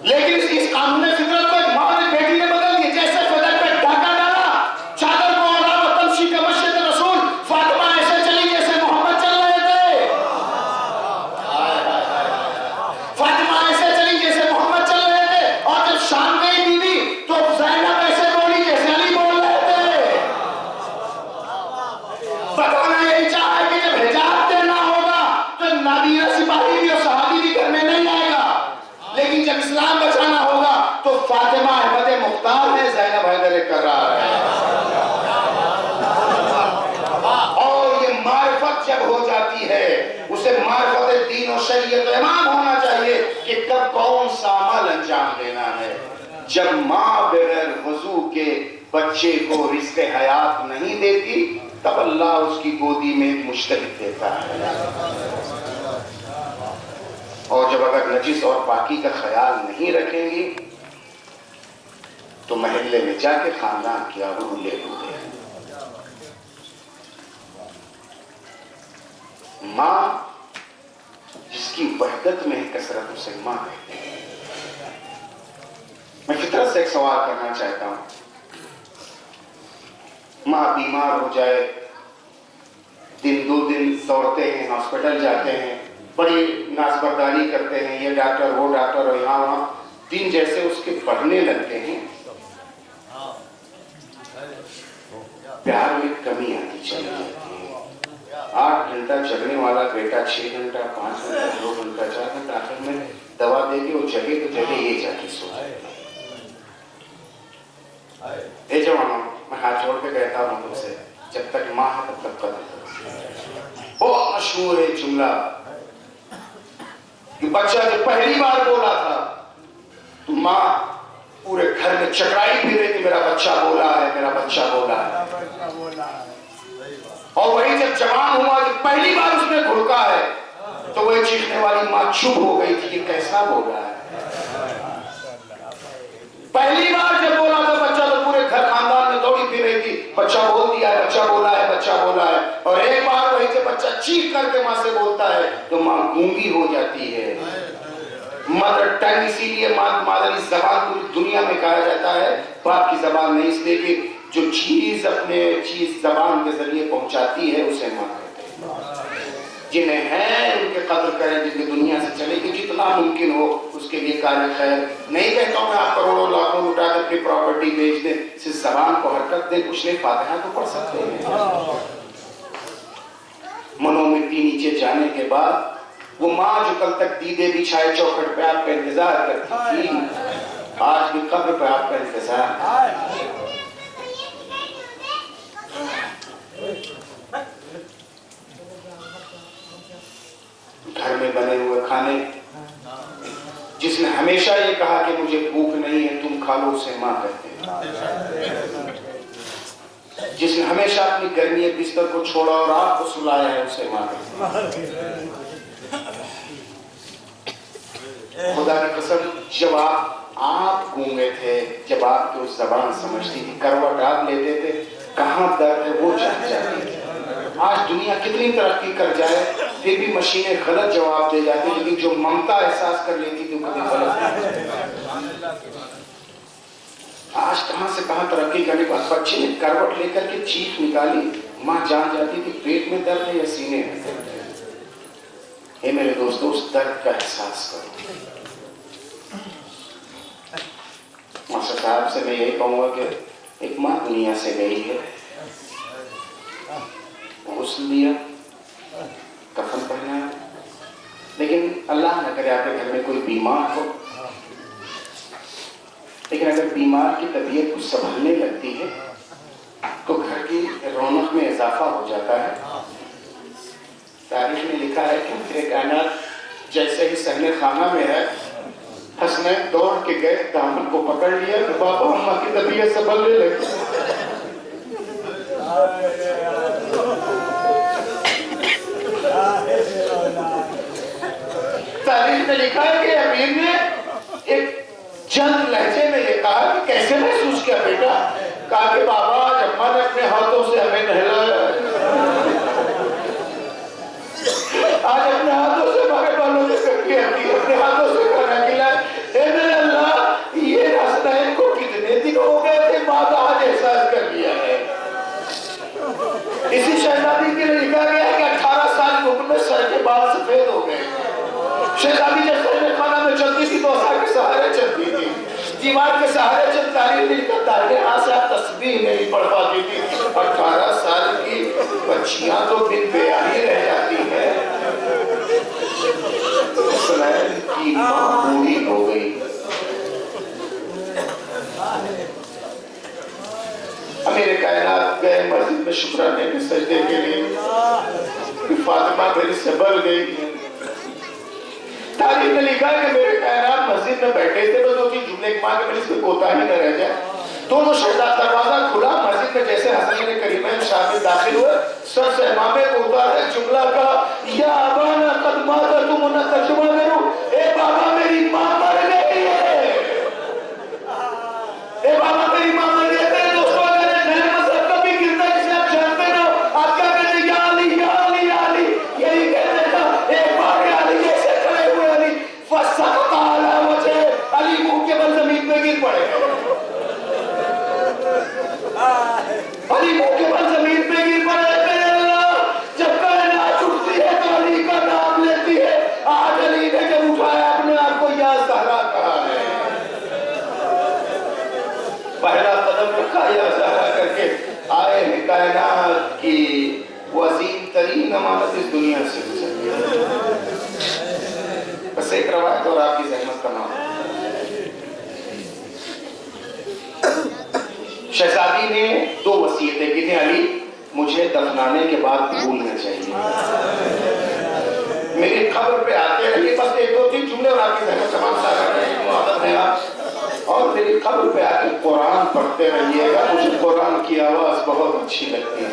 لیکن اس قانون فطرت کو ایک ماں اور ایک بیٹی نے بدل دیا. جیسے فطرت پہ ڈھاکہ ڈالا, چادر کو اوڑھا و تمشی کا مسجد رسول, فاطمہ ایسے چلی جیسے محمد چل رہے تھے. فاطمہ ایسے چلی جیسے محمد چل رہے تھے. اور جب شام گئی بیوی تو زینب ایسے بولی جیسے علی بول رہے تھے. بتانا یہی چاہا ہے کہ جب حجاب دینا ہوگا تو نابینا سپاہی بھی اور صحابی بھی گھر میں نہیں آئے گا. لیکن جب اسلام بچانا ہوگا تو فاطمہ احمد مختار ہے, زینب حیدر کرار ہے. اور یہ معرفت جب ہو جاتی ہے, اسے معرفت دین و شریعت و امام ہونا چاہیے کہ کب کون سا عمل انجام دینا ہے. جب ماں بغیر وضو کے بچے کو رزق حیات نہیں دیتی, تب اللہ اس کی گودی میں ایک مشترک دیتا ہے. اور جب اگر نجس اور پاکی کا خیال نہیں رکھیں گی تو محلے میں جا کے خاندان کی آبرو لے لوں گے. ماں جس کی وحدت میں کثرت, اسے ماں کہتے ہیں. میں فطرت سے ایک سوال کرنا چاہتا ہوں. ماں بیمار ہو جائے, دن دو دن دوڑتے ہیں, ہاسپٹل جاتے ہیں, بڑی نازبرداری کرتے ہیں, یہ ڈاکٹر وہ ڈاکٹر, اور یہاں وہاں دن جیسے اس کے بڑھنے لگتے ہیں, پیار میں کمی آتی چلی جاتی ہے. 8 گھنٹہ جگنے والا بیٹا 6 گھنٹہ 5 گھنٹہ 2 گھنٹہ 4 گھنٹہ, آخر میں دوا دے کے وہ جگہ تو جگہ یہ جا کے سو جائے. اے جوانوں, میں ہاتھ جوڑ کے کہتا ہوں تم سے, جب تک ماں ہے تب تک قدر کرو. بہت مشہور ہے جملہ کہ بچہ جب پہلی بار بولا تھا تو ماں پورے گھر میں چکرائی پھر رہی کہ میرا بچہ بولا ہے, میرا بچہ بولا ہے. اور وہی جب جوان ہوا, جب پہلی بار اس نے گھڑکا ہے تو وہی چیخنے والی ماں چپ ہو گئی تھی کہ کیسا بولا ہے. پہلی بار جب بولا تھا بچہ تو پورے گھر خاندان میں دوڑی پھر رہی تھی, بچہ بول دیا ہے, بچہ بولا ہے, بچہ بولا ہے. اور ایک بار وہی جب بچہ چیخ کر کے ماں سے بولتا ہے تو ماں گونگی ہو جاتی ہے. مدر ٹنگ اسی لیے مادری زبان پوری دنیا میں کہا جاتا ہے، باپ کی زبان نہیں، اس لیے کہ جو چیز اپنے چیز زبان کے ذریعے پہنچاتی ہے اسے ماں کہتے ہیں۔ جنہیں ہیں ان کے قدر کریں، جن کی دنیا سے چلے گی جتنا ممکن ہو اس کے لیے کار خیر۔ نہیں کہتا ہوں میں آپ کروڑوں لاکھوں لٹا کر اپنی پراپرٹی بیچ دیں، صرف زبان کو حرکت دیں، کچھ نہیں فاتحہ تو پڑھ سکتے ہیں۔ منو مٹی نیچے جانے کے بعد وہ ماں جو کل تک دیدے بچھائے چوکھٹ پہ آپ کا انتظار کرتی تھی، آج بھی قبر پہ آپ کا انتظار۔ گھر میں بنے ہوئے کھانے، جس نے ہمیشہ یہ کہا کہ مجھے بھوک نہیں ہے تم کھا لو، اسے ماں کہتے ہیں۔ جس نے ہمیشہ اپنی گرمی بستر کو چھوڑا اور آپ کو سلایا ہے اسے ماں کہتے ہیں۔ خدا کی قسم جب آپ گونگے تھے، جب آپ کی اس زبان سمجھتی تھی، کروٹ آپ لیتے تھے، کہاں درد ہے وہ جان جاتی تھی۔ آج دنیا کتنی ترقی کر جائے پھر بھی مشینیں غلط جواب دے جاتی، لیکن جو ممتا احساس کر لیتی تھی وہ کبھی غلط نہیں۔ آج کہاں سے کہاں ترقی کرنے کے بعد بچے نے کروٹ لے کر کے چیخ نکالی، ماں جان جاتی تھی پیٹ میں درد ہے یا سینے میں درد ہے۔ اے میرے دوستو اس درد کا احساس کرو۔ ماسٹر صاحب سے میں یہی کہوں گا کہ ایک ماں دنیا سے گئی ہے، غسل لیا، کفن پہنایا، لیکن اللہ نہ کرے آپ کے گھر میں کوئی بیمار ہو، لیکن اگر بیمار کی طبیعت کچھ سنبھلنے لگتی ہے تو گھر کی رونق میں اضافہ ہو جاتا ہے۔ تاریخ میں لکھا ہے کہ میرے کائنات جیسے ہی صحن خانہ میں ہے، حسنین دوڑ کے گئے، دامن کو پکڑ لیا کہ بابا اماں کی طبیعت سنبھلنے لگی۔ تاریخ میں لکھا ہے کہ امیر نے ایک چند لہجے میں یہ کہا کہ کیسے محسوس کیا بیٹا؟ کہا کہ بابا جب اماں نے اپنے ہاتھوں سے ہمیں نہلایا، آج اپنے ہاتھوں سے ہمارے بالوں میں کٹی آتی، اپنے ہاتھوں سے کھانا کھلایا۔ اے میرے اللہ، یہ حسنین کو کتنے دن ہو گئے تھے ماں کا آج احساس کر لیا ہے۔ اسی شہزادی کے لیے لکھا گیا ہے کہ 18 سال کی عمر میں سر کے بال سفید ہو گئے۔ شہزادی جب صحن خانہ میں چلتی تھی تو آسا کے سہارے چلتی تھی، دیوار کے سہارے چلتی، تاریخ میں لکھا دائرے ہاتھ سے آپ تسبیح نہیں پڑھ پاتی تھی۔ 18 سال کی بچیاں تو بن بیاہی رہ جاتی ہیں، حسنین کی ماں بوڑھی ہو گئی۔ امیر کائنات گئے مسجد میں شکرانے کے سجدے کے لیے کہ فاطمہ میری سے بل گئی۔ تاریخ میں لکھا ہے کہ میرے کائنات مسجد میں بیٹھے تھے تو 2-3 جملے کی ماں کے میری سے کوتاہی نہ رہ جائے۔ دونوں شہزاد دروازہ کھلا، مسجد میں جیسے حسنین کریمین شامل داخل ہوئے، سر سے امامے کو اتارے، جملہ کہا یا ابانا قد ماتتم، انہیں ترجمہ کرو، اے بابا میری ماں مر گئی ہے، اے بابا میری ماں مر گئی ہے۔ دوستوں اگر نئے مذہب کا بھی گرتا ہے جسے آپ جانتے نہ ہو، آپ کیا کہتے ہیں یا علی یا علی یا علی، یہی کہتے ہیں ایک بار علی جیسے کھڑے ہوئے علی فسقط علی وجہ، علی منہ کے بل زمین پہ گر پڑے، علی منہ کے بل زمین پہ گر پڑے۔ میرے اللہ جب کائنات اٹھتی ہے تو علی کا نام لیتی ہے، آج علی نے جب اٹھایا اپنے آپ کو یا زہرا کہا ہے، پہلا قدم رکھا یا زہرا کر کے آئے ہیں کائنات کی وہ عظیم ترین امانت اس دنیا سے گزر گئی۔ بس ایک روایت اور آپ کی زحمت کا نام۔ شہزادی نے 2 وصیتیں کی تھیں، علی مجھے دفنانے کے بعد بھولنا چاہیے، میری قبر پہ آتے رہیے، بس 1-2-3 جملے اور آپ کی زحمت تمام سارا اور میری قبر پہ آ کے قرآن پڑھتے رہیے گا، مجھے قرآن کی آواز بہت اچھی لگتی ہے۔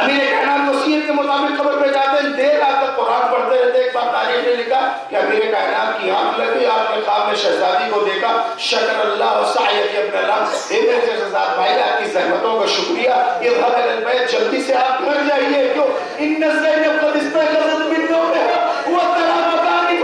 امیر کائنات وصیت کے مطابق قبر پہ جاتے ہیں، دیر رات تک قرآن پڑھتے رہتے۔ ایک بار تاریخ نے لکھا کہ امیر کائنات کی آنکھ لگی، آپ نے خواب میں شہزادی کو دیکھا، شکر اللہ و سعیک ابن اللہ، اے میرے شہزاد بھائی آپ کی زحمتوں کا شکریہ، اذهب الى البيت، جلدی سے آپ گھر جائیے، کیوں ان زینب قد استيقظت من نومها وترى مكاني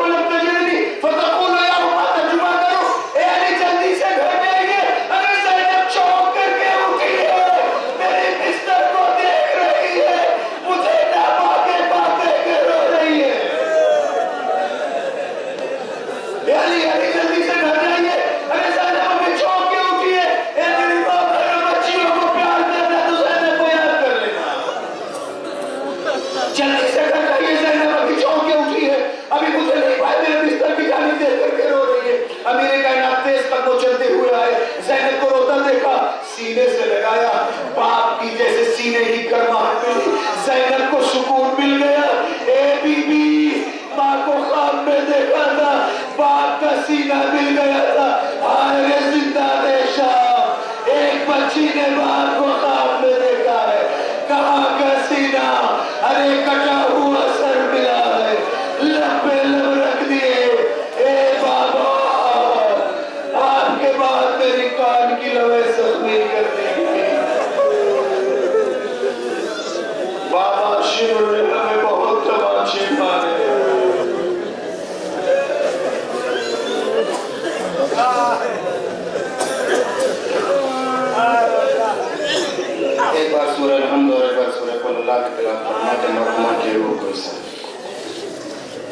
جان کی لوے زخمی کرنے کی بابا شیور نے ہمیں بہت تماشے مارے ایک بار سورہ الحمد اور ایک بار سورہ قل اللہ کی تلاوت فرماتے ہیں